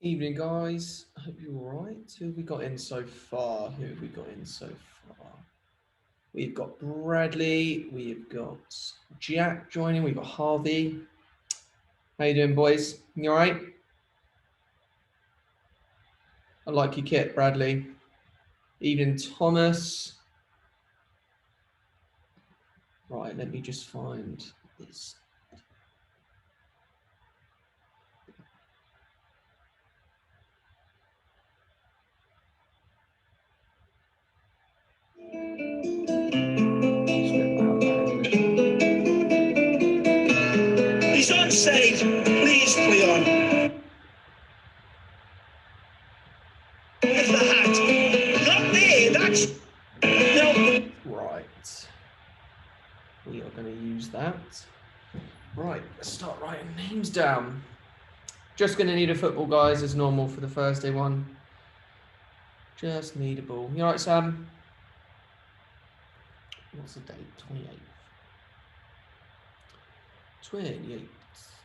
Evening, guys. I hope you're all right. Who have we got in so far? We've got Bradley. We've got Jack joining. We've got Harvey. How you doing, boys? You all right? I like your kit, Bradley. Evening, Thomas. Right, let me just find this. He's on stage. Please, Leon. With the hat. Not there. That's... No. Right. We are going to use that. Right, let's start writing names down. Just going to need a football, guys, as normal for the Thursday one. Just need a ball. You all right, Sam? What's the date? 28th. 28th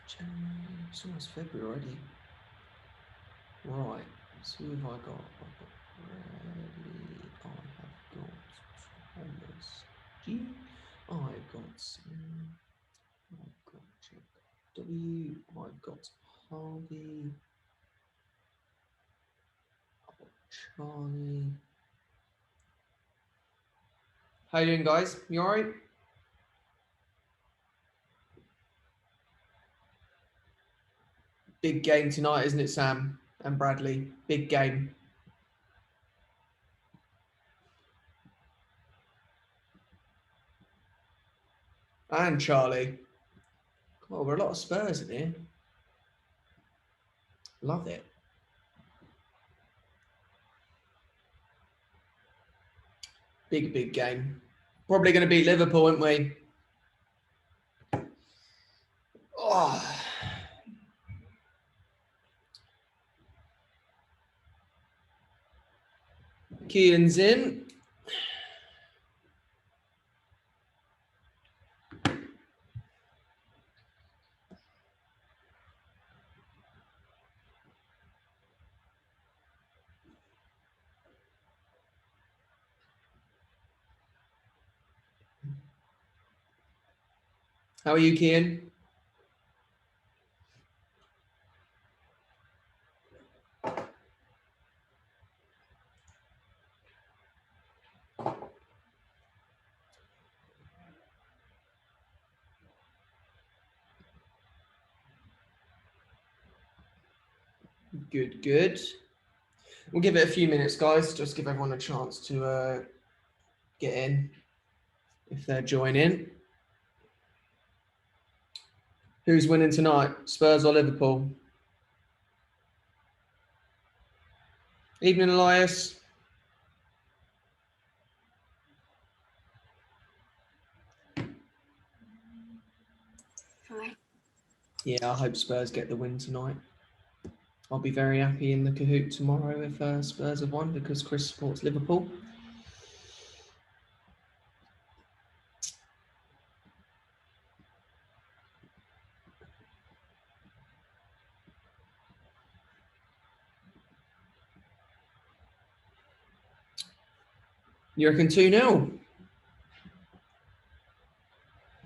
January. It's almost February already. Right. So who have I got? I've got Bradley. I have got Thomas G. I've got Jack W. I've got Harvey. I've got Charlie. How you doing, guys? You all right? Big game tonight, isn't it, Sam and Bradley? Big game. And Charlie. Oh, we're a lot of Spurs in here. Love it. Big game. Probably going to beat Liverpool, aren't we? Oh. Kean's in. How are you, Kean? Good. We'll give it a few minutes, guys. Just give everyone a chance to get in if they're joining. Who's winning tonight? Spurs or Liverpool? Evening, Elias. Hi. Yeah, I hope Spurs get the win tonight. I'll be very happy in the Kahoot tomorrow if Spurs have won because Chris supports Liverpool. You reckon 2-0?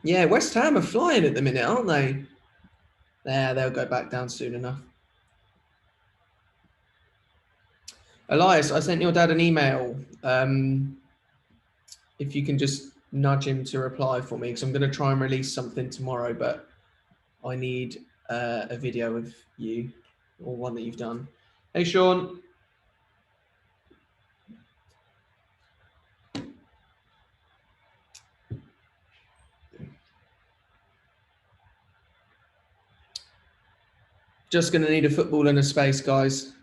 Yeah, West Ham are flying at the minute, aren't they? Yeah, they'll go back down soon enough. Elias, I sent your dad an email. If you can just nudge him to reply for me, because I'm going to try and release something tomorrow, but I need a video of you or one that you've done. Hey, Sean. Just going to need a football and a space, guys.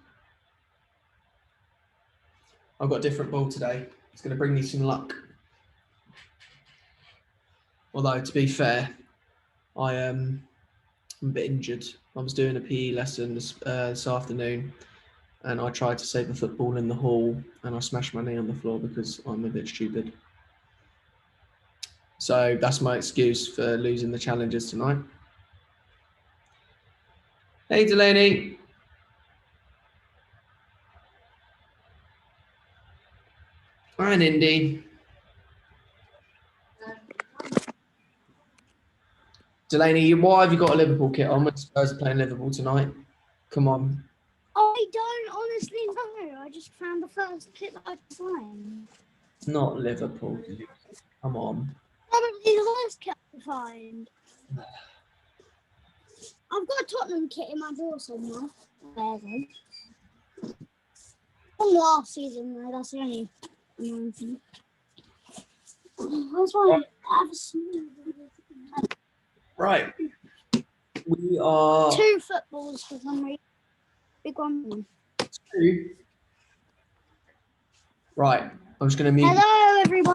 I've got a different ball today. It's going to bring me some luck. Although, to be fair, I'm a bit injured. I was doing a PE lesson this afternoon, and I tried to save a football in the hall, and I smashed my knee on the floor because I'm a bit stupid. So that's my excuse for losing the challenges tonight. Hey, Delaney. And Indy. Delaney, why have you got a Liverpool kit on when Spurs are playing Liverpool tonight? Come on. I don't honestly know. I just found the first kit that I could find. It's not Liverpool. Come on. Probably the worst kit I could find. I've got a Tottenham kit in my drawer somewhere. There then. From last season though, that's the only annoying thing. Where's my Right. We are 2 footballs for some reason. Big one. 2. Right. I'm just going to mute. Hello everyone.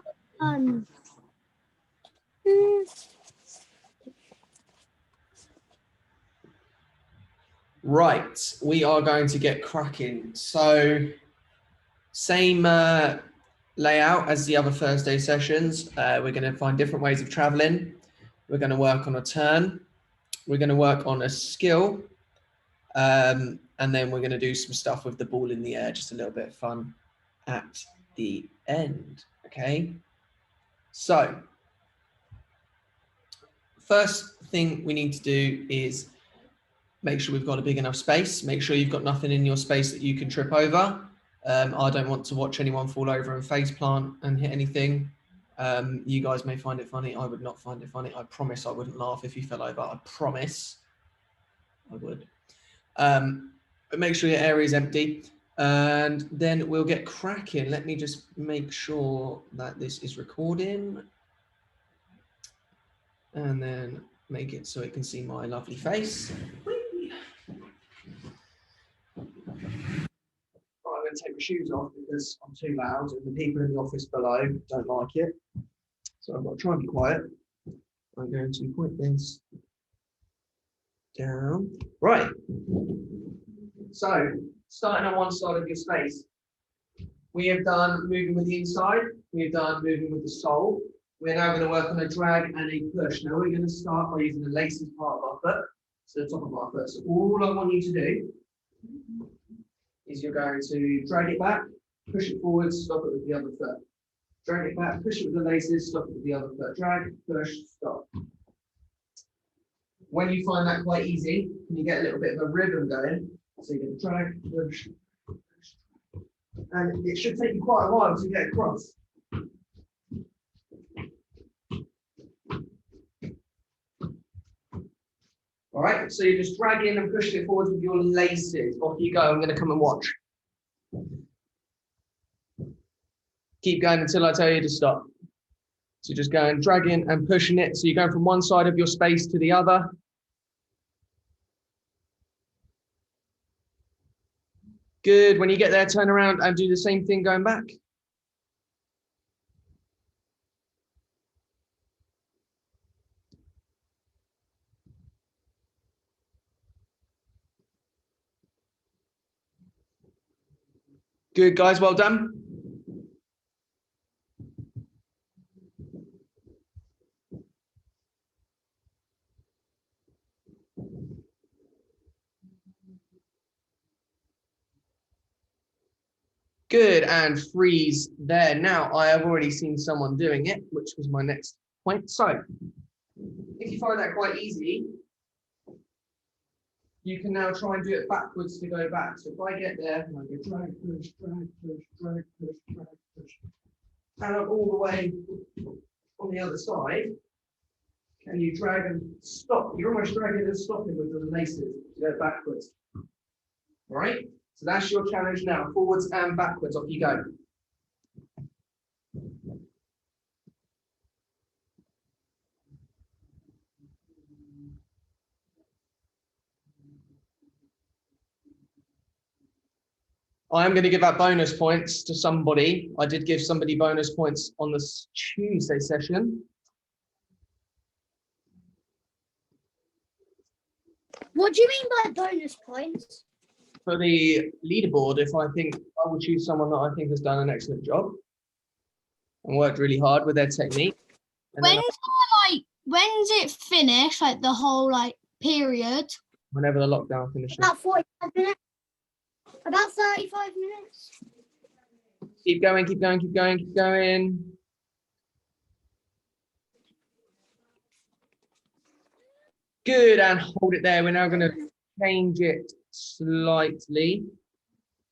Right. We are going to get cracking. So same layout as the other Thursday sessions. We're going to find different ways of traveling. We're going to work on a turn. We're going to work on a skill. And then we're going to do some stuff with the ball in the air, just a little bit of fun at the end. Okay. So first thing we need to do is make sure we've got a big enough space. Make sure you've got nothing in your space that you can trip over. I don't want to watch anyone fall over and face plant and hit anything. You guys may find it funny. I would not find it funny. I promise I wouldn't laugh if you fell over. I promise I would. But make sure your area is empty, and then we'll get cracking. Let me just make sure that this is recording, and then make it so it can see my lovely face. I'm going to take my shoes off because I'm too loud and the people in the office below don't like it. So I've got to try and be quiet. I'm going to point this down. Right. So starting on one side of your space, we have done moving with the inside. We've done moving with the sole. We're now going to work on a drag and a push. Now we're going to start by using the laces part of our foot, so the top of our foot. So all I want you to do is you're going to drag it back, push it forward, stop it with the other foot. Drag it back, push it with the laces, stop it with the other foot. Drag, push, stop. When you find that quite easy, can you get a little bit of a rhythm going? So you're going to drag, push, and it should take you quite a while to get across. All right, so you're just dragging and pushing it forward with your laces. Off you go. I'm going to come and watch. Keep going until I tell you to stop. So just going, dragging and pushing it. So you're going from one side of your space to the other. Good. When you get there, turn around and do the same thing going back. Good, guys. Well done. Good, and freeze there. Now, I have already seen someone doing it, which was my next point. So, if you find that quite easy, you can now try and do it backwards to go back. So if I get there, and I go drag, push, drag, push, drag, push, drag, push, and I'm all the way on the other side, can you drag and stop? You're almost dragging and stopping with the laces to go backwards. All right? So that's your challenge now, forwards and backwards. Off you go. I'm going to give out bonus points to somebody. I did give somebody bonus points on this Tuesday session. What do you mean by bonus points? For the leaderboard, if I think I will choose someone that I think has done an excellent job and worked really hard with their technique. And then When's it finish? Like the whole period? whenever the lockdown finishes. About 45 minutes. About 35 minutes. Keep going, keep going, keep going, keep going. Good, and hold it there. We're now going to change it slightly.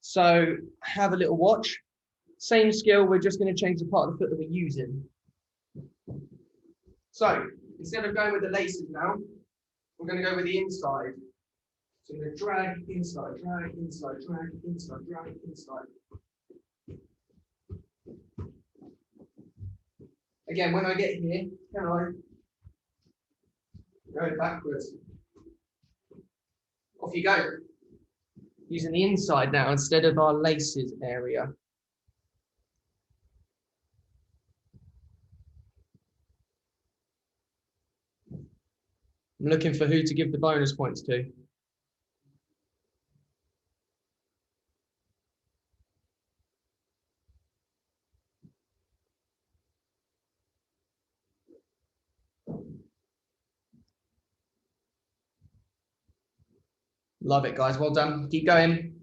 So have a little watch. Same skill, we're just going to change the part of the foot that we're using. So instead of going with the laces now, we're going to go with the inside. So we're going to drag inside, drag inside, drag inside, drag inside. Again, when I get here, can I go backwards? Off you go. Using the inside now instead of our laces area. I'm looking for who to give the bonus points to. Love it, guys. Well done. Keep going.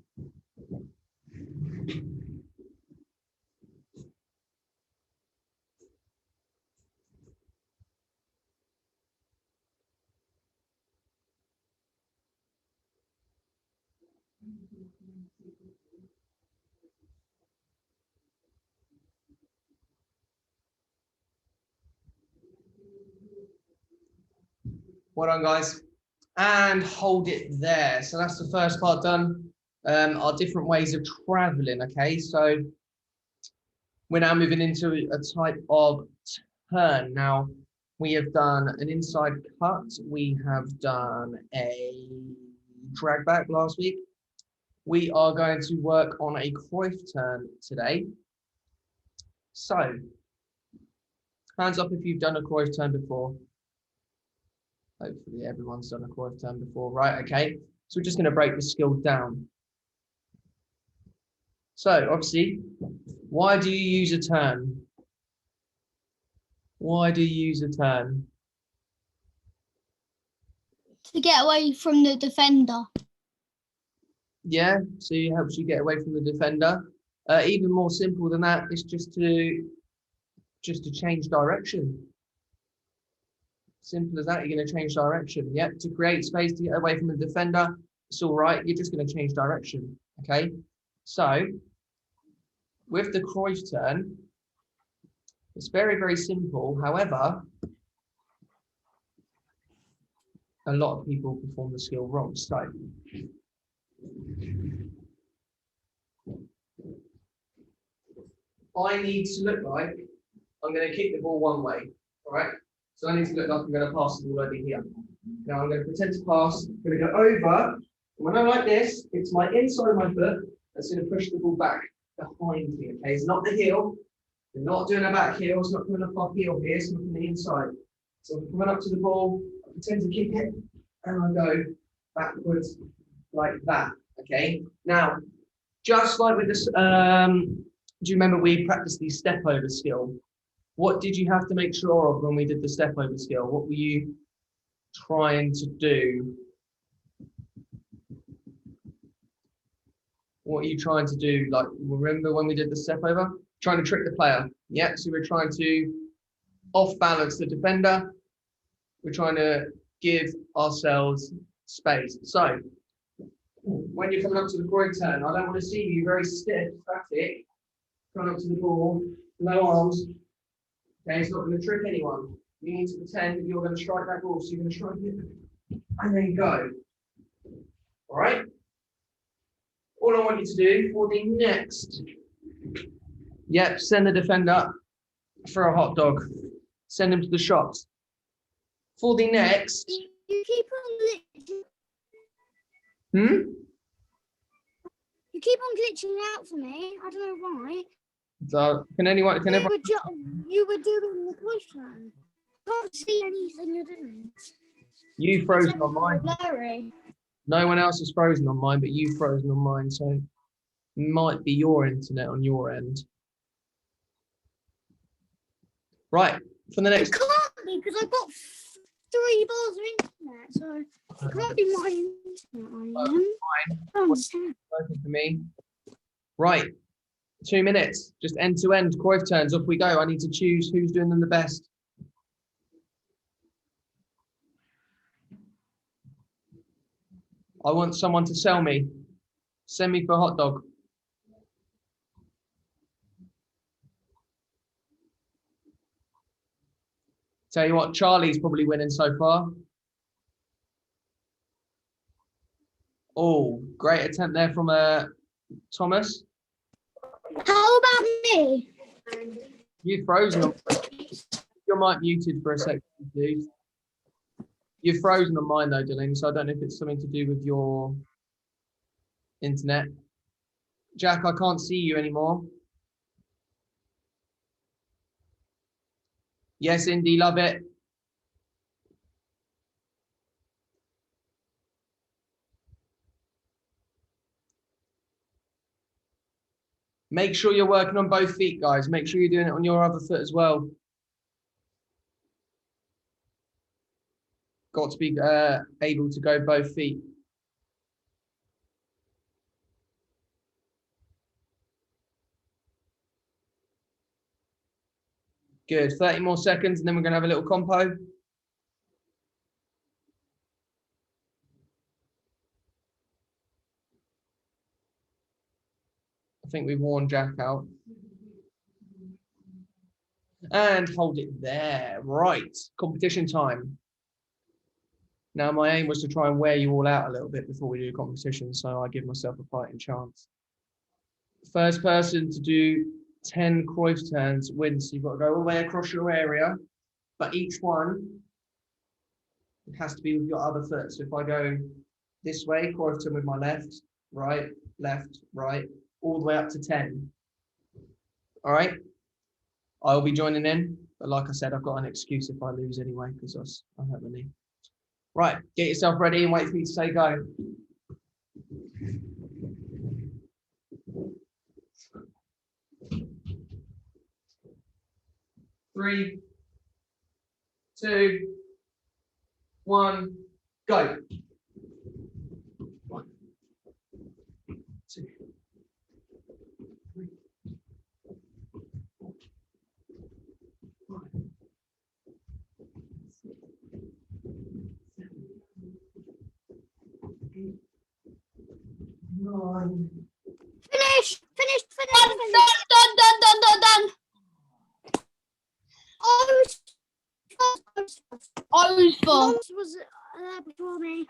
Well done, guys. And hold it there. So that's the first part done. Our different ways of traveling. Okay, so we're now moving into a type of turn. Now we have done an inside cut. We have done a drag back last week. We are going to work on a Cruyff turn today. So hands up if you've done a Cruyff turn before. Hopefully everyone's done a Cruyff turn before, right? Okay, so we're just going to break the skill down. So obviously, why do you use a turn? Why do you use a turn? To get away from the defender. Yeah, so it helps you get away from the defender. Even more simple than that, it's just to change direction. Simple as that, you're going to change direction. Yep, to create space to get away from the defender, it's all right. You're just going to change direction. Okay, so with the Cruyff turn, it's very, very simple. However, a lot of people perform the skill wrong. So I need to look like I'm going to kick the ball one way. All right. So I need to look like I'm going to pass the ball over here. Now I'm going to pretend to pass. I'm going to go over. When I'm like this, it's my inside of my foot that's going to push the ball back behind me. Okay, it's not the heel. We're not doing a back heel. It's not coming up our heel here. It's not from the inside. So I'm coming up to the ball. I pretend to kick it, and I go backwards like that. Okay. Now, just like with this, do you remember we practiced the step over skill? What did you have to make sure of when we did the step over skill? What were you trying to do? What are you trying to do? Like, remember when we did the step over? Trying to trick the player. Yeah, so we're trying to off balance the defender. We're trying to give ourselves space. So when you're coming up to the Cruyff turn, I don't want to see you very stiff, static, coming up to the ball, no arms. Okay, it's not going to trick anyone. You need to pretend that you're going to strike that ball. So you're going to strike it, and then go. All right? All I want you to do for the next, send the defender for a hot dog. Send him to the shops. For the next. You keep on You keep on glitching out for me. I don't know why. So can everyone? You were doing the question. Can't see anything you're doing. You frozen on mine. Blurry. No one else is frozen on mine, but you frozen on mine. So it might be your internet on your end. Right. For the It next. can't be because I've got 3 bars of internet, so it can't be my internet. I don't understand. Working for me. Right. 2 minutes. Just end to end. Cruyff turns. Off we go. I need to choose who's doing them the best. I want someone to sell me. Send me for a hot dog. Tell you what, Charlie's probably winning so far. Oh, great attempt there from Thomas. How about me? You've frozen. Your mic muted for a second, please. You've frozen on mine though, Delaney, so I don't know if it's something to do with your internet. Jack, I can't see you anymore. Yes, Indy, love it. Make sure you're working on both feet, guys. Make sure you're doing it on your other foot as well. Got to be able to go both feet. Good. 30 more seconds, and then we're going to have a little compo. I think we've worn Jack out. And hold it there. Right. Competition time. Now, my aim was to try and wear you all out a little bit before we do competition, so I give myself a fighting chance. First person to do 10 Cruyff turns wins. So you've got to go all the way across your area, but each one it has to be with your other foot. So if I go this way, Cruyff turn with my left, right, all the way up to 10. All right. I'll be joining in, but like I said, I've got an excuse if I lose anyway because I hurt my knee. Right, get yourself ready and wait for me to say go. Three, 2, 1, go. 1, 2, 3, 4, 5, 6, 7, 8, 9. Finished. Done. I was for. Mom was there before me.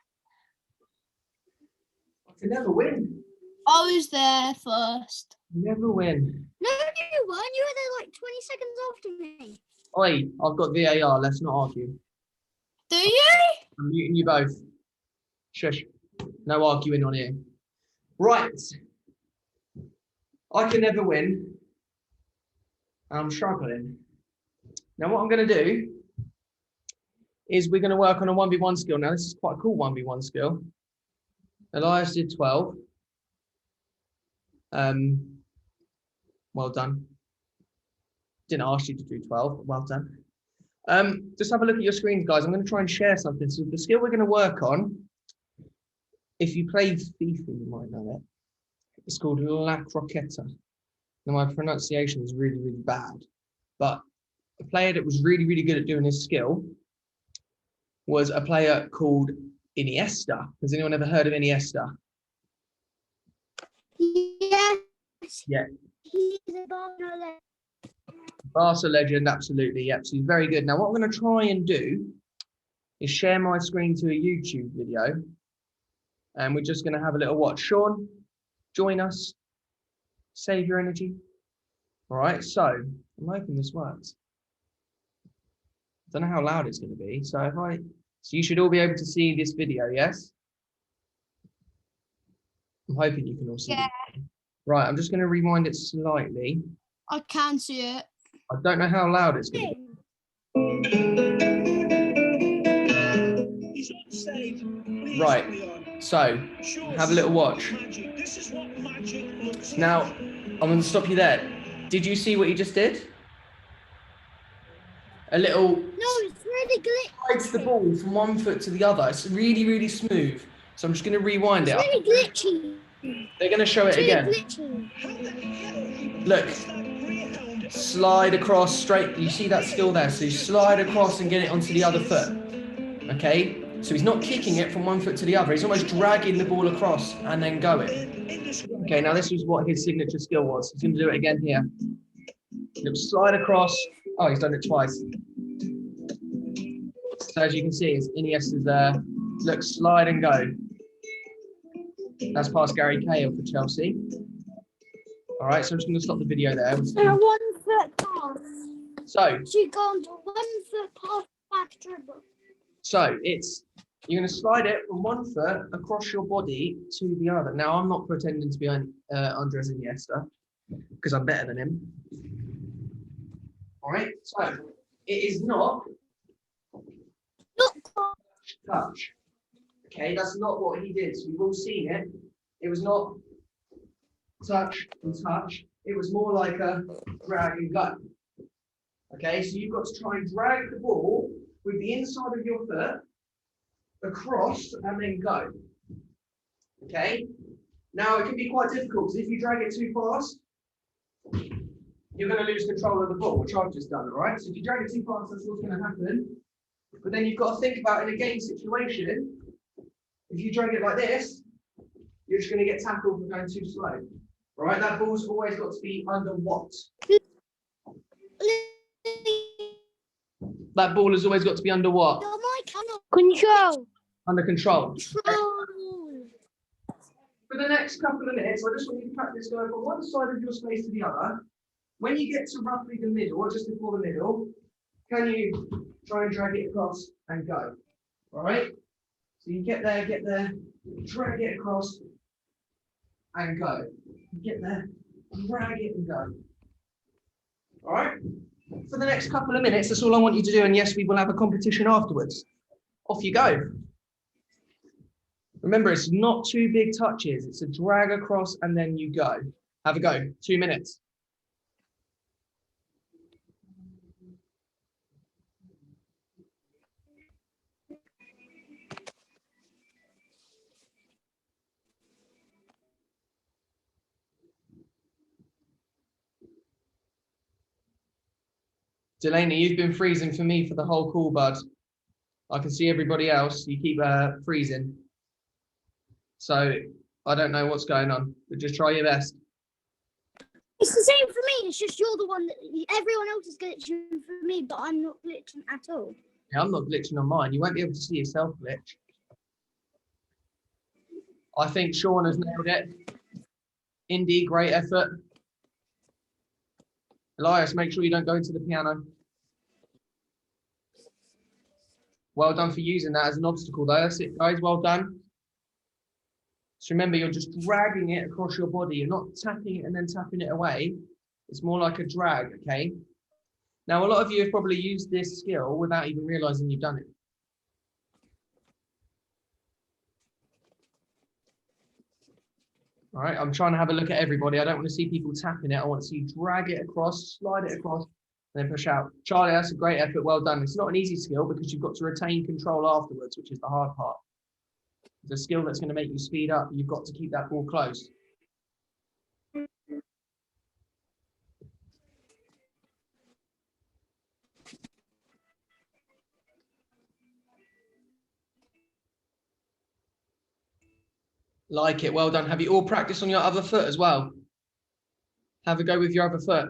I can never win. I was there first. Never win. No, you weren't. You were there like 20 seconds after me. Oi, I've got VAR. Let's not argue. Do you? I'm muting you both. Shush. No arguing on here. Right. I can never win. I'm struggling. Now what I'm going to do is we're going to work on a 1v1 skill. Now this is quite a cool 1v1 skill. Elias did 12. Well done. Didn't ask you to do 12, but well done. Just have a look at your screens, guys. I'm going to try and share something. So the skill we're going to work on, if you play FIFA, you might know it. It's called La Croqueta. Now my pronunciation is really, really bad, but a player that was really, really good at doing this skill was a player called Iniesta. Has anyone ever heard of Iniesta? Yes. Yeah. He's a Barcelona. Barca legend, absolutely. Yep, so he's very good. Now, what I'm going to try and do is share my screen to a YouTube video, and we're just going to have a little watch. Sean, join us. Save your energy. All right, so I'm hoping this works. I don't know how loud it's going to be. So so you should all be able to see this video, yes? I'm hoping you can all see. Yeah. it. Right, I'm just going to rewind it slightly. I can see it. I don't know how loud it's going to be. He's onside. Please Right. play on. So, Show have a little some watch. Magic. This is what magic looks Now, like. I'm going to stop you there. Did you see what he just did? A little No, it's really slides the glitchy. ball from one foot to the other. It's really, really smooth. So I'm just going to rewind It's it. really glitchy. They're going to show it It's really again. glitchy. How the hell Look. is that greyhound? Slide across straight. You see that still there? So you slide across and get it onto the other foot. Okay? So he's not kicking it from one foot to the other. He's almost dragging the ball across and then going. Okay, now this was what his signature skill was. He's going to do it again here. He'll slide across. Oh, he's done it twice. So as you can see, his Iniesta's there. Look, slide and go. That's past Gary Cahill for Chelsea. All right, so I'm just going to stop the video there. So a 1 foot pass. So She gone to 1 foot pass back dribble. So you're going to slide it from one foot across your body to the other. Now, I'm not pretending to be Andres Iniesta because I'm better than him. All right, so it is not Look, touch. Okay, that's not what he did. So you've all seen it. It was not touch and touch. It was more like a drag and go. Okay, so you've got to try and drag the ball with the inside of your foot across and then go. Okay, now it can be quite difficult because if you drag it too fast, you're going to lose control of the ball, which I've just done. All right, so if you drag it too fast, that's what's going to happen. But then you've got to think about in a game situation, if you drag it like this, you're just going to get tackled for going too slow. All right, that ball's always got to be under what? That ball has always got to be under what? Control. Under control. Control. For the next couple of minutes, I just want you to practice going from one side of your space to the other. When you get to roughly the middle, or just before the middle, can you try and drag it across and go? All right? So you get there, drag it across and go. Get there, drag it and go. All right? For the next couple of minutes, that's all I want you to do. And yes, we will have a competition afterwards. Off you go. Remember, it's not two big touches. It's a drag across and then you go. Have a go. 2 minutes. Delaney, you've been freezing for me for the whole call, bud. I can see everybody else. You keep freezing. So I don't know what's going on, but just try your best. It's the same for me. It's just you're the one that everyone else is glitching for me, but I'm not glitching at all. Yeah, I'm not glitching on mine. You won't be able to see yourself glitch. I think Sean has nailed it. Indy, great effort. Elias, make sure you don't go into the piano. Well done for using that as an obstacle, though. That's it, guys. Well done. So remember, you're just dragging it across your body. You're not tapping it and then tapping it away. It's more like a drag, okay? Now, a lot of you have probably used this skill without even realizing you've done it. All right, I'm trying to have a look at everybody. I don't want to see people tapping it. I want to see you drag it across, slide it across, and then push out. Charlie, that's a great effort. Well done. It's not an easy skill because you've got to retain control afterwards, which is the hard part. It's a skill that's going to make you speed up. You've got to keep that ball close. Like it. Well done. Have you all practiced on your other foot as well? Have a go with your other foot.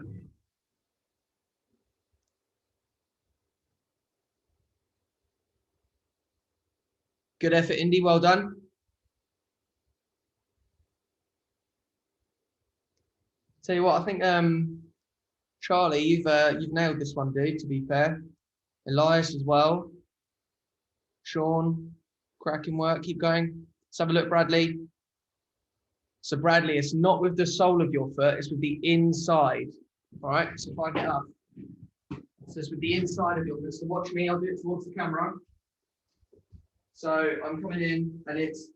Good effort, Indy. Well done. Tell you what, I think Charlie, you've nailed this one, dude. To be fair, Elias as well. Sean, cracking work. Keep going. Let's have a look, Bradley. So Bradley, it's not with the sole of your foot, it's with the inside. All right, so if I get up, so it's with the inside of your foot. So watch me, I'll do it towards the camera. So I'm coming in and it's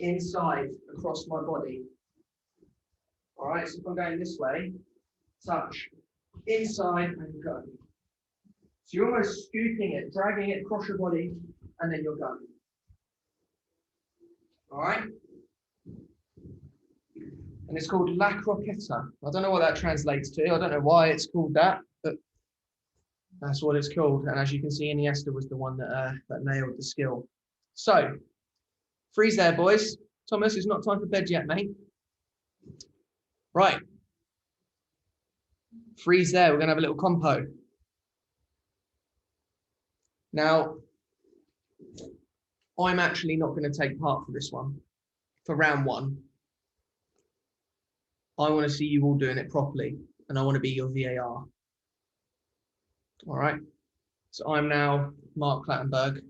inside across my body. All right, so if I'm going this way, touch, inside and go. So you're almost scooping it, dragging it across your body, and then you're going. All right? And it's called La Croqueta. I don't know what that translates to. I don't know why it's called that, but that's what it's called. And as you can see, Iniesta was the one that nailed the skill. So, freeze there, boys. Thomas, it's not time for bed yet, mate. Right. Freeze there. We're going to have a little compo. Now, I'm actually not going to take part for this one, for round one. I want to see you all doing it properly, and I want to be your VAR. All right. So I'm now Mark Clattenburg,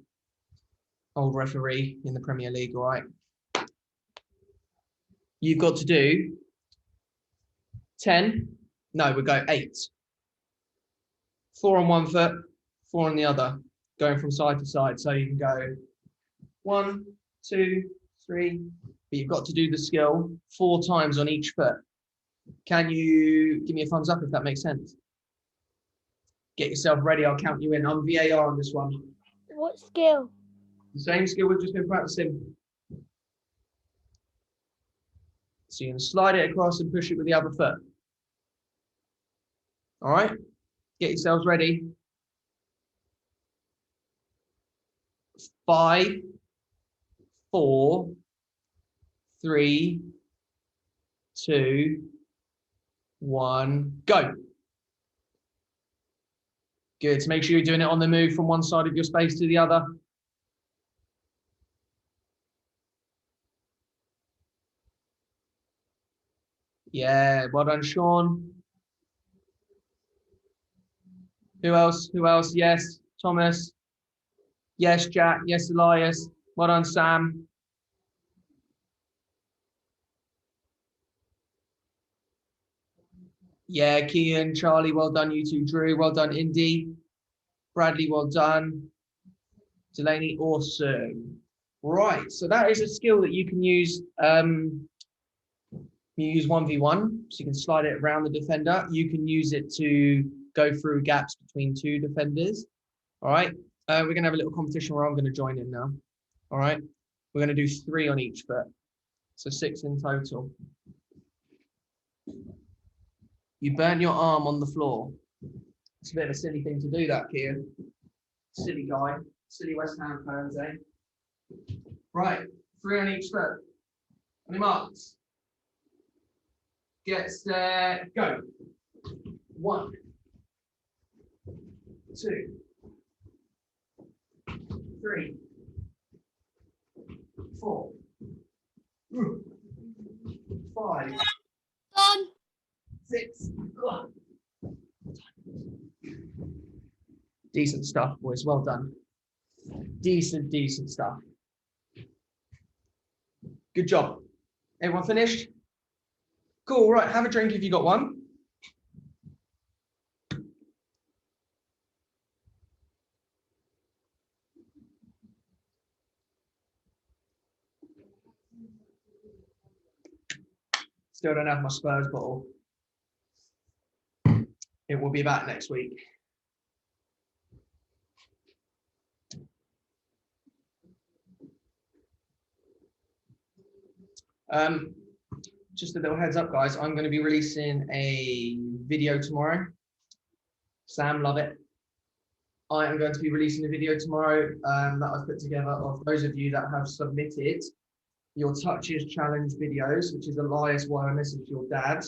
old referee in the Premier League. All right. You've got to do 10. No, we'll go 8. 4 on one foot, 4 on the other, going from side to side. So you can go 1, 2, 3, but you've got to do the skill 4 times on each foot. Can you give me a thumbs up if that makes sense? Get yourself ready. I'll count you in. I'm VAR on this one. What skill? The same skill we've just been practicing. So you can slide it across and push it with the other foot. All right. Get yourselves ready. 5, 4, 3, 2, 1, go. Good. So make sure you're doing it on the move from one side of your space to the other. Yeah, well done, Sean. Who else? Who else? Yes, Thomas. Yes, Jack. Yes, Elias. Well done, Sam. Yeah, Kian, Charlie, well done, you two. Drew, well done, Indy. Bradley, well done. Delaney, awesome. Right, so that is a skill that you can use. You use 1v1, so you can slide it around the defender. You can use it to go through gaps between 2 defenders. All right, we're going to have a little competition where I'm going to join in now. All right, we're going to do 3 on each foot, so 6 in total. You burn your arm on the floor. It's a bit of a silly thing to do that, Kian. Silly guy, silly West Ham fans, eh? Right, 3 on each foot. On your marks. Get set, go. 1, 2, 3, 4, 5, Done. 6. Decent stuff, boys. Well done. Decent stuff. Good job. Everyone finished? Cool. Right. Have a drink if you got one. Still don't have my Spurs bottle. It will be back next week. Just a little heads up, guys. I'm going to be releasing a video tomorrow. Sam, love it. I am going to be releasing a video tomorrow that I've put together of those of you that have submitted your Touches Challenge videos, which is Elias why I messaged your dad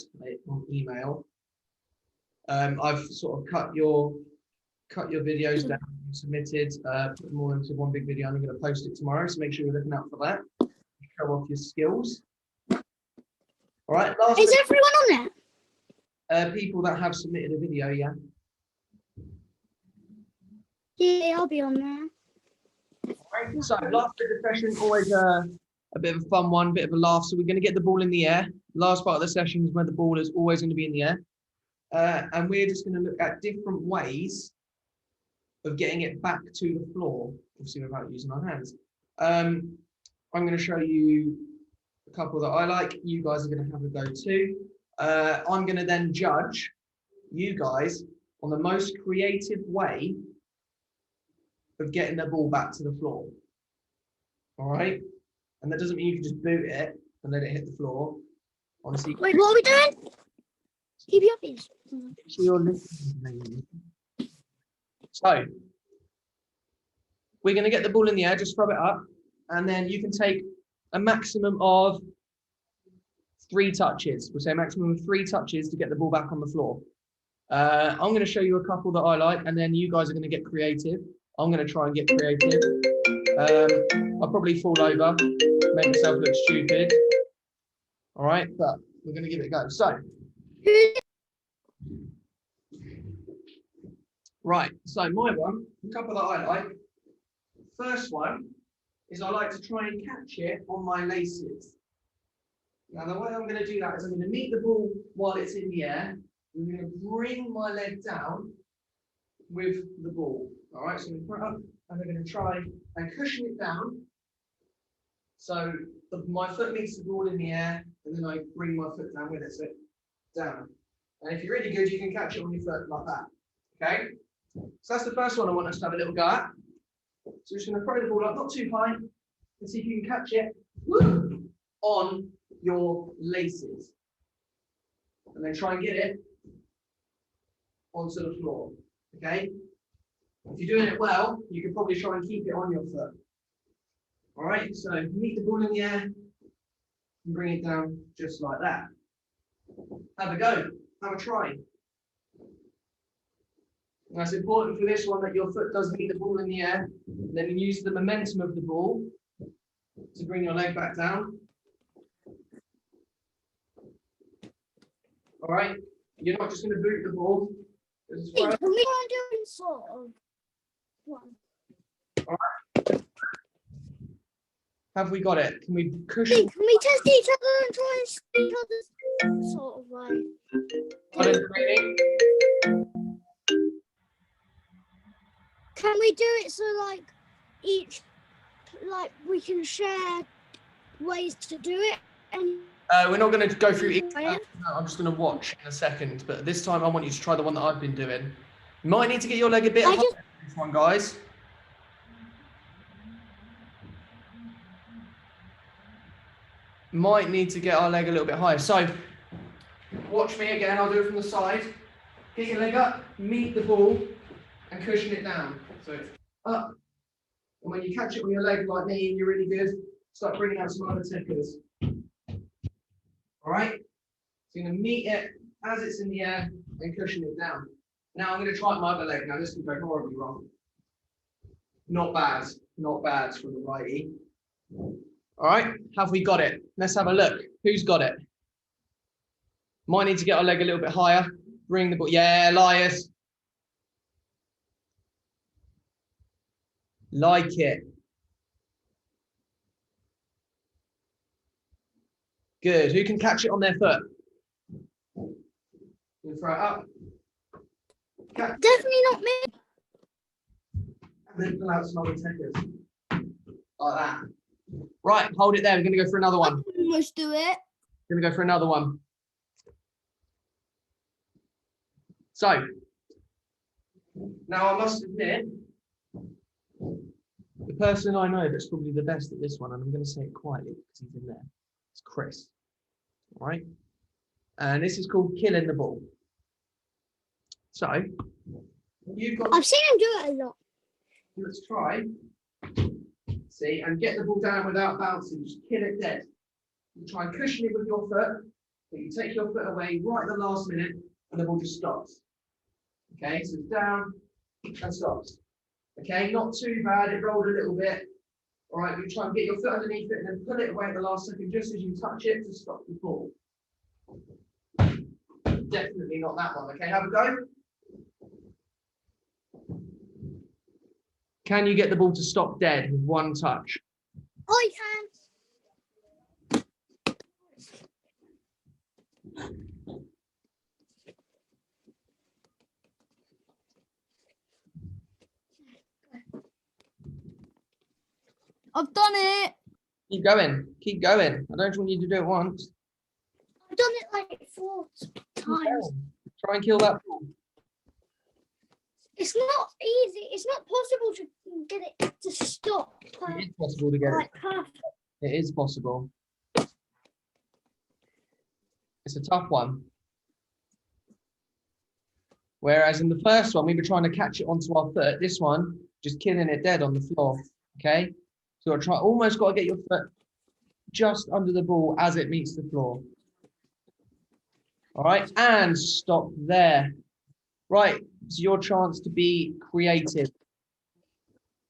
on email. I've sort of cut your videos down, submitted, put them all into one big video. I'm going to post it tomorrow, so make sure you're looking out for that. Show off your skills. All right. Last Is everyone on there? people that have submitted a video, yeah. Yeah, I'll be on there. Right, so last bit of the session, always a a bit of a fun one, a bit of a laugh. So we're going to get the ball in the air. Last part of the session is where the ball is always going to be in the air. And we're just going to look at different ways of getting it back to the floor, obviously without using our hands. I'm going to show you a couple that I like. You guys are going to have a go too. I'm going to then judge you guys on the most creative way of getting the ball back to the floor. All right? And that doesn't mean you can just boot it and let it hit the floor. Honestly. Wait, what are we doing? Keep your face. You're listening to me. So, we're going to get the ball in the air, just throw it up, and then you can take a maximum of 3 touches. We'll say a maximum of 3 touches to get the ball back on the floor. I'm going to show you a couple that I like, and then you guys are going to get creative. I'm going to try and get creative. I'll probably fall over, make myself look stupid. All right, but we're going to give it a go. So, right, so my one, a couple that I like. First one is I like to try and catch it on my laces. Now, the way I'm going to do that is I'm going to meet the ball while it's in the air. I'm going to bring my leg down with the ball. All right, so I'm going to put it up and I'm going to try and cushion it down. So my foot meets the ball in the air and then I bring my foot down with it, so down. And if you're really good, you can catch it on your foot like that. Okay? So that's the first one I want us to have a little go at. So we're just going to throw the ball up, not too high, and see if you can catch it on your laces. And then try and get it onto the floor. Okay? If you're doing it well, you can probably try and keep it on your foot. All right, so meet the ball in the air and bring it down just like that. Have a go, have a try. And that's important for this one that your foot does meet the ball in the air. Then you use the momentum of the ball to bring your leg back down. All right, you're not just going to boot the ball. Can we go and do sort of one? All right. Have we got it? Can we cushion? Can we test each other and try and see each other's sort of way? Can we do it so like we can share ways to do it? And We're not going to go through each Oh, one. No, I'm just going to watch in a second. But this time I want you to try the one that I've been doing. You might need to get your leg a bit higher for this one, guys. Might need to get our leg a little bit higher. So, watch me again. I'll do it from the side. Get your leg up, meet the ball, and cushion it down. So it's up. And when you catch it with your leg like me and you're really good, start bringing out some other tickers. All right? So you're going to meet it as it's in the air and cushion it down. Now I'm going to try my other leg. Now this can go horribly wrong. Not bad. Not bad from the righty. All right, have we got it? Let's have a look. Who's got it? Might need to get our leg a little bit higher. Bring the ball. Yeah, Elias. Like it. Good. Who can catch it on their foot? You throw it up. definitely not me. And then pull out some other takers. Like that. Right, hold it there. We're going to go for another one. Almost do it. Going to go for another one. So, now I must admit, the person I know that's probably the best at this one, and I'm going to say it quietly because he's in there, it's Chris. All right? And this is called killing the ball. So, you've got. I've seen him do it a lot. Let's try. See, and get the ball down without bouncing. Just kill it dead. You try and cushion it with your foot, but you take your foot away right at the last minute, and the ball just stops. Okay, so it's down and stops. Okay, not too bad. It rolled a little bit. All right, you try and get your foot underneath it, and then pull it away at the last second, just as you touch it to stop the ball. Definitely not that one. Okay, have a go. Can you get the ball to stop dead with one touch? I can. I've done it. Keep going. Keep going. I don't want you to do it once. I've done it like 4 times. Try and kill that ball. It's not easy. It's not possible to get it to stop. It is possible to get it. Like perfect. It is possible. It's a tough one. Whereas in the first one, we were trying to catch it onto our foot. This one, just killing it dead on the floor. Okay? So I try, almost got to get your foot just under the ball as it meets the floor. All right, and stop there. Right, it's your chance to be creative.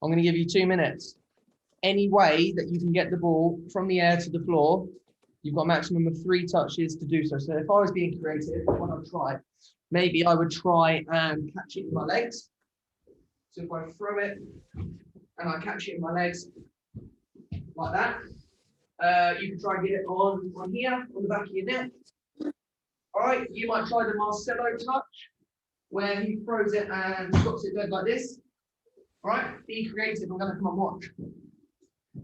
I'm going to give you 2 minutes. Any way that you can get the ball from the air to the floor, you've got a maximum of 3 touches to do so. So if I was being creative, what I'd try, maybe I would try and catch it in my legs. So if I throw it and I catch it in my legs like that, you can try and get it on here, on the back of your neck. All right, you might try the Marcelo touch, where he throws it and stops it dead like this. All right, be creative. I'm going to come and watch.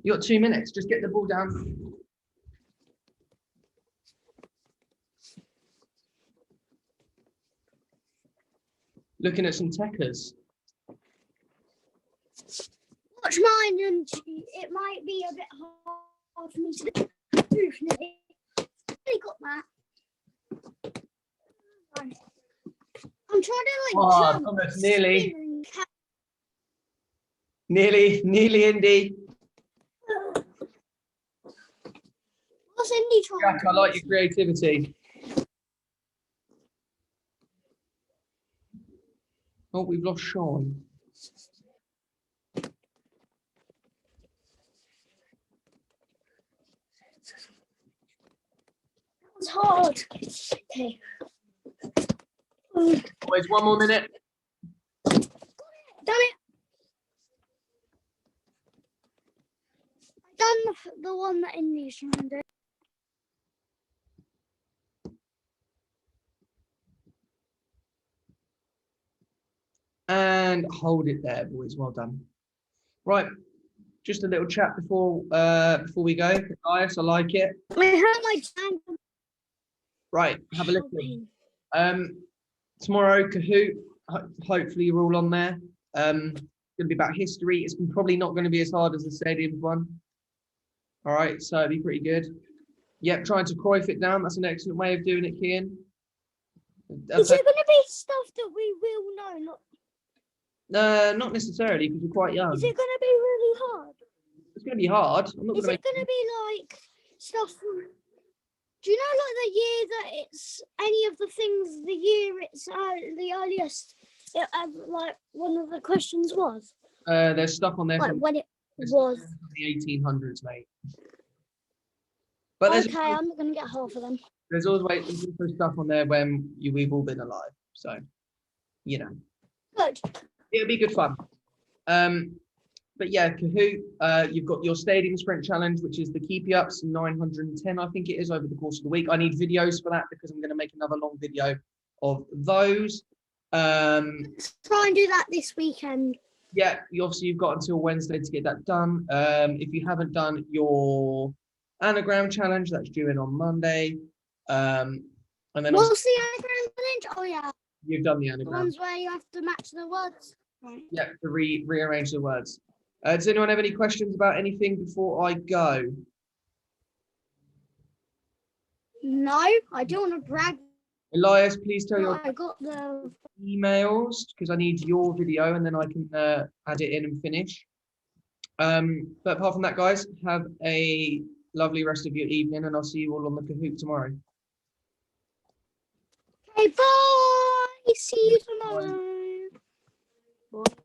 You got 2 minutes. Just get the ball down. Looking at some techers. Watch mine, and it might be a bit hard for me to do. I got that. I'm trying to like jump. Thomas, nearly, spin, and catch. nearly, Indy. What's Indy trying? Jack, I like your creativity. Oh, we've lost Sean. It's hard. Okay. Boys, 1 more minute. Done it. I've done the one that Indy's trying to do. And hold it there, boys. Well done. Right, just a little chat before we go. Nice, I like it. I hurt my tank. Right, have a listen. Tomorrow, Kahoot. Hopefully you're all on there. It's going to be about history. It's probably not going to be as hard as the stadiums one. All right, so it'll be pretty good. Yep, trying to Cruyff it down. That's an excellent way of doing it, Kian. Is it going to be stuff that we will know? Not necessarily, because we're quite young. Is it going to be really hard? It's going to be hard. I'm not Is going it going to be like stuff from... Do you know like the year that it's any of the things, the year it's the earliest, like one of the questions was? There's stuff on there Like from when it was. the 1800s, mate. But Okay, I'm not going to get half of them. there's also stuff on there when we've all been alive. So, you know, Good. it'll be good fun. But yeah, Kahoot, you've got your Stadium Sprint Challenge, which is the keepy ups, 910, I think it is, over the course of the week. I need videos for that because I'm going to make another long video of those. Try and do that this weekend. Yeah, you've got until Wednesday to get that done. If you haven't done your anagram challenge, that's due in on Monday. And then What's the anagram challenge? Oh yeah, you've done the the anagram. ones where you have to match the words. Right. Yeah, to rearrange the words. Does anyone have any questions about anything before I go? No, I don't want to brag. Elias, please tell your I got the. emails because I need your video and then I can add it in and finish. But apart from that, guys, have a lovely rest of your evening and I'll see you all on the Kahoot tomorrow. Okay, bye. See you tomorrow. Bye.